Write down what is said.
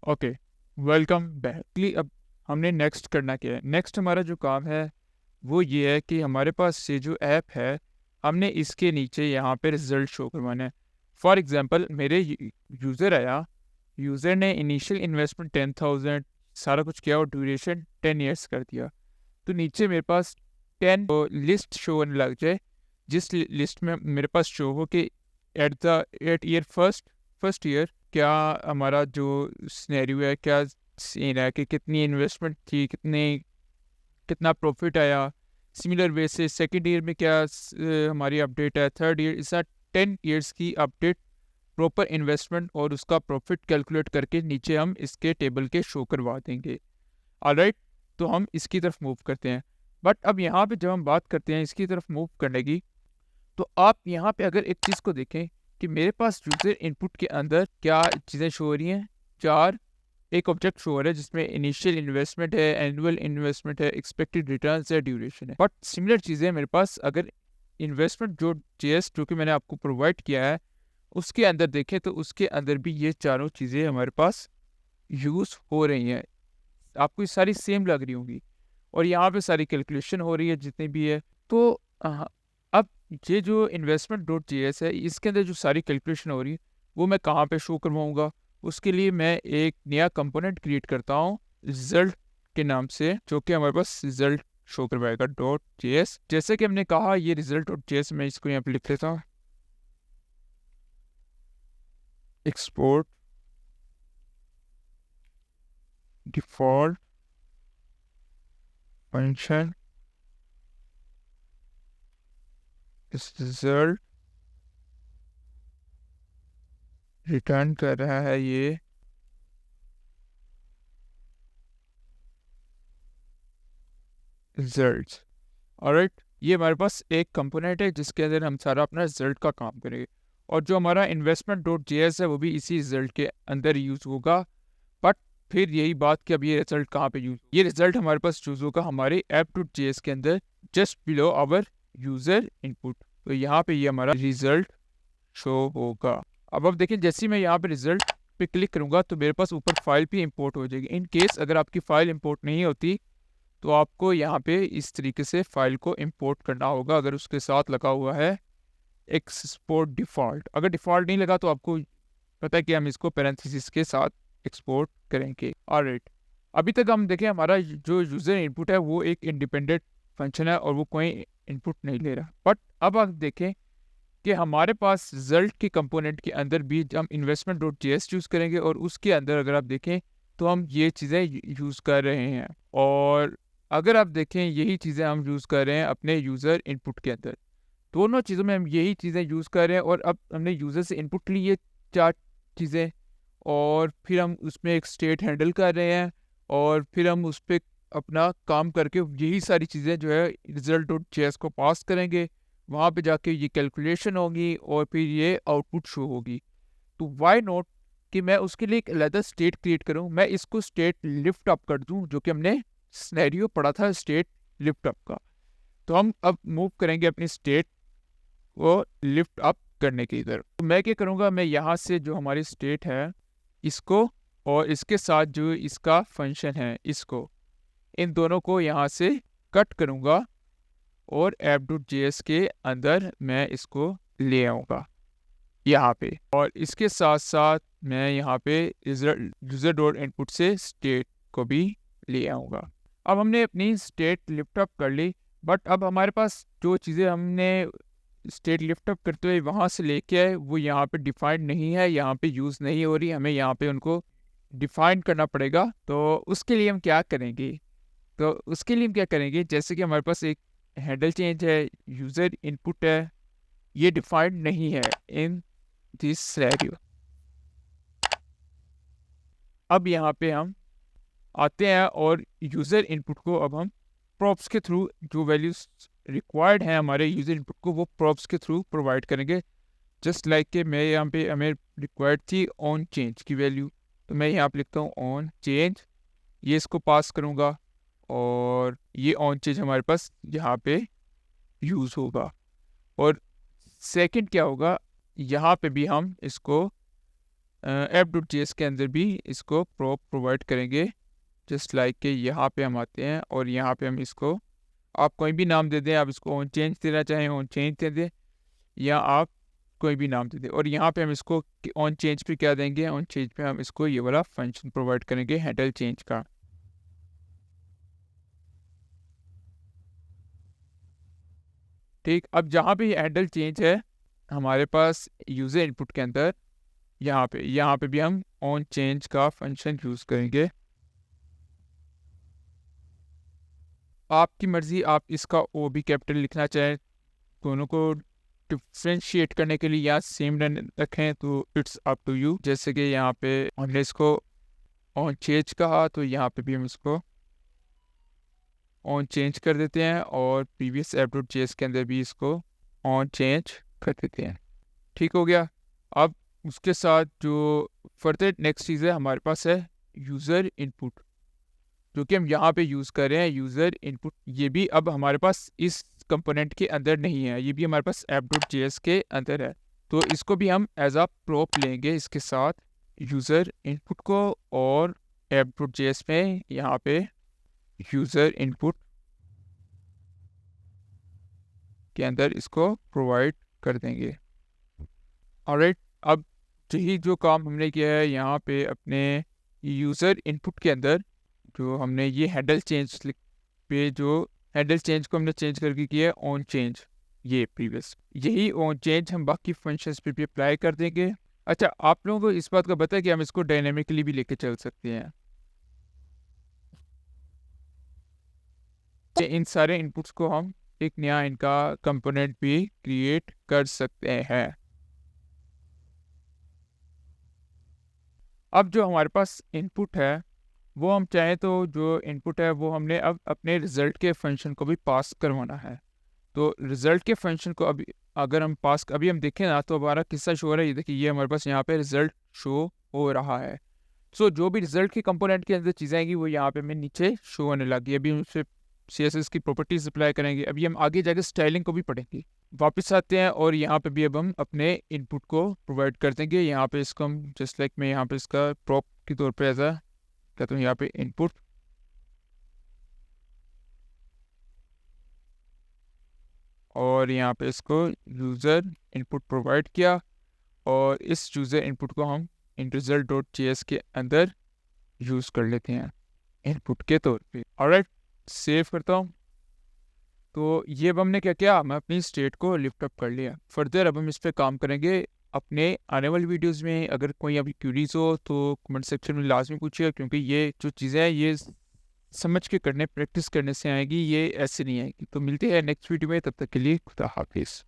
Okay, welcome back. अब हमने next करना क्या है? नेक्स्ट हमारा जो काम है वो ये है कि हमारे पास ये जो ऐप है, हमने इसके नीचे यहाँ पे रिजल्ट शो करवाना है। फॉर एग्जांपल मेरे यूज़र आया, यूज़र ने इनिशियल इन्वेस्टमेंट 10,000 सारा कुछ किया और ड्यूरेशन 10 ईयर्स कर दिया। तो नीचे मेरे पास 10 लिस्ट शो होने लग जाए, जिस लिस्ट में मेरे पास शो हो कि एट ईयर फर्स्ट ईयर क्या हमारा जो सिनेरियो है, क्या सीन है कि कितनी इन्वेस्टमेंट थी, कितना प्रॉफिट आया। सिमिलर वे से सेकेंड ईयर में क्या हमारी अपडेट है, थर्ड ईयर, ऐसा 10 ईयर्स की अपडेट प्रॉपर इन्वेस्टमेंट और उसका प्रॉफिट कैलकुलेट करके नीचे हम इसके टेबल के शो करवा देंगे। ऑलराइट, तो हम इसकी तरफ मूव करते हैं। बट अब यहाँ पे जब हम बात करते हैं इसकी तरफ मूव करने की, तो आप यहाँ पे अगर एक चीज़ को देखें कि मेरे पास यूज़र इनपुट के अंदर क्या चीज़ें शो हो रही हैं। चार एक ऑब्जेक्ट शो हो रहा है जिसमें इनिशियल इन्वेस्टमेंट है, एनुअल इन्वेस्टमेंट है, एक्सपेक्टेड रिटर्न्स है, ड्यूरेशन है। बट सिमिलर चीज़ें मेरे पास अगर इन्वेस्टमेंट जो जेएस जो कि मैंने आपको प्रोवाइड किया है उसके अंदर देखें तो उसके अंदर भी ये चारों चीज़ें हमारे पास यूज़ हो रही हैं। आपको ये सारी सेम लग रही होंगी और यहाँ पे सारी कैलकुलेशन हो रही है जितनी भी है। तो अब ये जो इन्वेस्टमेंट डॉट जेएस है इसके अंदर जो सारी कैलकुलेशन हो रही है वो मैं कहाँ पे शो करवाऊँगा? उसके लिए मैं एक नया कंपोनेंट क्रिएट करता हूँ रिजल्ट के नाम से, जो कि हमारे पास रिजल्ट शो करवाएगा डॉट जेएस। जैसे कि हमने कहा ये रिजल्ट डॉट जेएस, मैं इसको यहाँ पे लिख लेता हूँ एक्सपोर्ट डिफॉल्ट फंक्शन इस रिजल्ट रिटर्न कर रहा है ये रिजल्ट। ऑलराइट, ये हमारे पास एक कंपोनेंट है जिसके अंदर हम सारा अपना रिजल्ट का काम करेंगे और जो हमारा इन्वेस्टमेंट डॉट जेएस है वो भी इसी रिजल्ट के अंदर यूज होगा। बट फिर यही बात कि अब ये रिजल्ट कहाँ पे यूज, ये रिजल्ट हमारे पास चूज होगा हमारे ऐप डॉट जेएस के अंदर just below our user input. तो यहाँ पे ये हमारा रिजल्ट शो होगा। अब देखिए जैसे ही मैं यहाँ पे रिजल्ट पे क्लिक करूंगा तो मेरे पास ऊपर फाइल भी इंपोर्ट हो जाएगी। इन केस अगर आपकी फाइल इंपोर्ट नहीं होती तो आपको यहाँ पे इस तरीके से फाइल को इंपोर्ट करना होगा अगर उसके साथ लगा हुआ है एक्सपोर्ट डिफ़ॉल्ट। अगर डिफ़ॉल्ट नहीं लगा तो आपको पता है कि हम इसको पैरेंथेसिस के साथ एक्सपोर्ट करेंगे। ऑलराइट, अभी तक हम देखें हमारा जो यूज़र इनपुट है वो एक इंडिपेंडेंट फंक्शन है और वो कोई इनपुट नहीं ले रहा। बट अब आप देखें कि हमारे पास रिजल्ट के कंपोनेंट के अंदर भी हम इन्वेस्टमेंट डॉट जेएस यूज़ करेंगे और उसके अंदर अगर आप देखें तो हम ये चीज़ें यूज़ कर रहे हैं। और अगर आप देखें यही चीज़ें हम यूज़ कर रहे हैं अपने यूज़र इनपुट के अंदर। दोनों चीज़ों में हम यही चीज़ें यूज़ कर रहे हैं और अब हमने यूज़र से इनपुट ली ये चार चीज़ें और फिर हम उसमें एक स्टेट हैंडल कर रहे हैं और फिर हम उस पर अपना काम करके यही सारी चीज़ें जो है रिजल्ट डॉट जेएस को पास करेंगे। वहाँ पे जाके ये कैलकुलेशन होगी और फिर ये आउटपुट शो होगी। तो वाई नॉट कि मैं उसके लिए एक अलग स्टेट क्रिएट करूँ, मैं इसको स्टेट लिफ्ट अप कर दूँ, जो कि हमने सिनेरियो पढ़ा था स्टेट लिफ्ट अप का। तो हम अब मूव करेंगे अपनी स्टेट को लिफ्ट अप करने की इधर। तो मैं क्या करूँगा, मैं यहाँ से जो हमारी स्टेट है इसको और इसके साथ जो इसका फंक्शन है इसको, इन दोनों को यहाँ से कट करूँगा और ऐप डॉट जेएस के अंदर मैं इसको ले आऊँगा यहाँ पे। और इसके साथ साथ मैं यहाँ पे यूजर डॉट इनपुट से स्टेट को भी ले आऊँगा। अब हमने अपनी स्टेट लिफ्ट अप कर ली, बट अब हमारे पास जो चीज़ें हमने स्टेट लिफ्ट अप करते हुए वहाँ से लेके आए वो यहाँ पे डिफाइंड नहीं है, यहाँ पे यूज़ नहीं हो रही, हमें यहाँ पे उनको डिफाइन करना पड़ेगा। तो उसके लिए हम क्या करेंगे, जैसे कि हमारे पास एक हैंडल चेंज है, यूज़र इनपुट है, ये डिफाइंड नहीं है इन दिस सिनेरियो। अब यहाँ पे हम आते हैं और यूज़र इनपुट को अब हम प्रॉप्स के थ्रू जो वैल्यूज रिक्वायर्ड हैं हमारे यूज़र इनपुट को वो प्रॉप्स के थ्रू प्रोवाइड करेंगे। जस्ट लाइक कि मैं यहाँ पे हमें रिक्वायर्ड थी ऑन चेंज की वैल्यू, तो मैं यहाँ पे लिखता हूँ ऑन चेंज, ये इसको पास करूँगा और ये ऑन चेंज हमारे पास यहाँ पे यूज़ होगा। और सेकंड क्या होगा, यहाँ पे भी हम इसको ऐप डॉट जे एस के अंदर भी इसको प्रोवाइड करेंगे। जस्ट लाइक के यहाँ पे हम आते हैं और यहाँ पे हम इसको, आप कोई भी नाम दे दें, आप इसको ऑन चेंज देना चाहें ऑन चेंज दे दें, या आप कोई भी नाम दे दें। और यहाँ पे हम इसको ऑन चेंज पे क्या देंगे, ऑन चेंज पे हम इसको ये वाला फंक्शन प्रोवाइड करेंगे हैंडल चेंज का। ठीक, अब जहाँ पे हैंडल चेंज है हमारे पास यूज़र इनपुट के अंदर, यहाँ पे भी हम ऑन चेंज का फंक्शन यूज़ करेंगे। आपकी मर्ज़ी, आप इसका ओ भी कैपिटल लिखना चाहें, दोनों को डिफ्रेंशिएट करने के लिए या सेम रखें तो इट्स अप टू यू। जैसे कि यहाँ पे हमने इसको ऑन चेंज कहा तो यहाँ पे भी हम इसको ऑन चेंज कर देते हैं और previous app dot J S के अंदर भी इसको ऑन चेंज कर देते हैं। ठीक हो गया। अब उसके साथ जो फर्दर नेक्स्ट चीज़ है हमारे पास है यूज़र इनपुट, जो कि हम यहाँ पे यूज़ कर रहे हैं यूज़र इनपुट। ये भी अब हमारे पास इस कंपोनेंट के अंदर नहीं है, ये भी हमारे पास ऐप डॉट जे एस के अंदर है। तो इसको भी हम एज अ प्रॉप लेंगे इसके साथ यूज़र इनपुट को, और ऐप डॉट जे एस में यहाँ पे यूज़र इनपुट के अंदर इसको प्रोवाइड कर देंगे। ऑलराइट, अब यही जो काम हमने किया है यहाँ पे अपने यूज़र इनपुट के अंदर, जो हमने ये हैंडल चेंज पे जो हैंडल चेंज को हमने चेंज करके किया है ऑन चेंज, ये प्रीवियस, यही ऑन चेंज हम बाकी फंक्शंस पे भी अप्लाई कर देंगे। अच्छा, आप लोगों को इस बात का पता है कि हम इसको डायनेमिकली भी लेके चल सकते हैं। इन सारे इनपुट्स को हम एक नया इनका कंपोनेंट भी क्रिएट कर सकते हैं। अब जो हमारे पास इनपुट है वो हम चाहें तो जो इनपुट है वो हमने अब अपने रिज़ल्ट के फंक्शन को भी पास करवाना है। तो रिज़ल्ट के फंक्शन को अभी अगर हम पास अभी हम देखें ना तो हमारा किस्सा शो हो रहा है, ये देखिए ये हमारे पास यहाँ पे रिज़ल्ट शो हो रहा है। सो जो भी रिज़ल्ट के कंपोनेंट के अंदर चीज़ें आएंगी वो यहाँ पे हमें नीचे शो होने लगी। अभी हम उससे CSS की प्रॉपर्टीज अप्लाई करेंगे, अभी हम आगे जाकर स्टाइलिंग को भी पढ़ेंगे। वापस आते हैं और यहाँ पे भी अब हम अपने इनपुट को प्रोवाइड कर देंगे। यहाँ पे इसको हम जस्ट लाइक मैं यहाँ पे इसका प्रॉप के तौर पे ऐसा कहता हूँ, यहाँ पे इनपुट, और यहाँ पे इसको यूज़र इनपुट प्रोवाइड किया, और इस यूज़र इनपुट को हम इन रिजल्ट डॉट जे एस के अंदर यूज़ कर लेते हैं इनपुट के तौर पे। ऑलराइट, सेव करता हूँ। तो ये अब हमने क्या किया, मैं अपनी स्टेट को लिफ्ट अप कर लिया। फर्दर अब हम इस पर काम करेंगे अपने आने वाली वीडियोस में। अगर कोई अभी क्यूरीज हो तो कमेंट सेक्शन में लाजमी पूछिएगा, क्योंकि ये जो चीज़ें हैं ये समझ के करने, प्रैक्टिस करने से आएगी, ये ऐसे नहीं आएगी। तो मिलते हैं नेक्स्ट वीडियो में, तब तक के लिए खुदा हाफिज़।